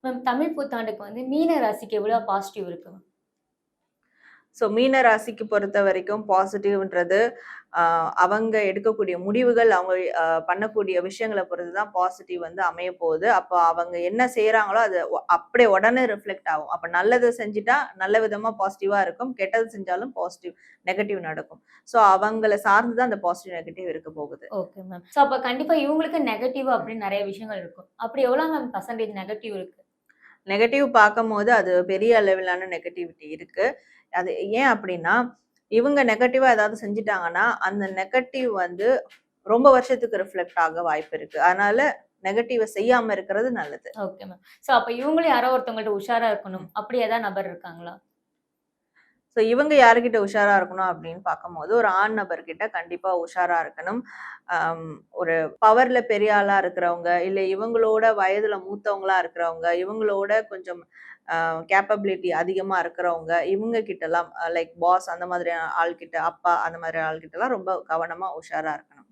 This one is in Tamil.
மேம் தமிழ் புத்தாண்டுக்கு வந்து மீன ராசிக்கு எவ்வளோ பாசிட்டிவ் இருக்கு மேம்? ஸோ மீன ராசிக்கு பொறுத்த வரைக்கும் பாசிட்டிவ்ன்றது அவங்க எடுக்கக்கூடிய முடிவுகள், அவங்க பண்ணக்கூடிய விஷயங்கள பொறுத்து தான் பாசிட்டிவ் வந்து அமைய போகுது. அப்போ அவங்க என்ன செய்றாங்களோ, அது அப்படியே உடனே ரிஃப்ளெக்ட் ஆகும். அப்ப நல்லது செஞ்சுட்டா நல்ல விதமா பாசிட்டிவா இருக்கும். கெட்டது செஞ்சாலும் பாசிட்டிவ், நெகட்டிவ் நடக்கும். ஸோ அவங்கள சார்ந்து தான் அந்த பாசிட்டிவ், நெகட்டிவ் இருக்க போகுது. Okay ma'am. ஸோ அப்ப கண்டிப்பா இவங்களுக்கு நெகட்டிவ் அப்படின்னு நெறைய விஷயங்கள் இருக்கும். அப்படி எவ்வளோ மேம் பெர்சன்டேஜ் நெகட்டிவ் இருக்கு? நெகட்டிவ் பார்க்கும்போது அது பெரிய அளவிலான நெகட்டிவிட்டி இருக்கு. அது ஏன் அப்டின்னா, இவங்க நெகட்டிவா ஏதாவது செஞ்சுட்டாங்கன்னா, அந்த நெகட்டிவ் வந்து ரொம்ப வருஷத்துக்கு ரிஃப்ளெக்ட் ஆக வாய்ப்பு இருக்கு. அதனால நெகட்டிவ செய்யாம இருக்கிறது நல்லது. Okay ma'am. ஸோ அப்ப இவங்களும் யாரோ ஒருத்தவங்கள்ட்ட உஷாரா இருக்கணும். அப்படி ஏதாவது நபர் இருக்காங்களா? ஸோ இவங்க யாருகிட்ட உஷாரா இருக்கணும் அப்படின்னு பார்க்கும்போது, ஒரு ஆண் நபர்கிட்ட கண்டிப்பா உஷாரா இருக்கணும். ஒரு பவர்ல பெரிய ஆளா இருக்கிறவங்க, இல்ல இவங்களோட வயதுல மூத்தவங்களா இருக்கிறவங்க, இவங்களோட கொஞ்சம் கேப்பபிலிட்டி அதிகமா இருக்கிறவங்க, இவங்க கிட்டலாம் லைக் பாஸ் அந்த மாதிரியான ஆள்கிட்ட, அப்பா அந்த மாதிரி ஆள்கிட்டலாம் ரொம்ப கவனமா உஷாரா இருக்கணும்.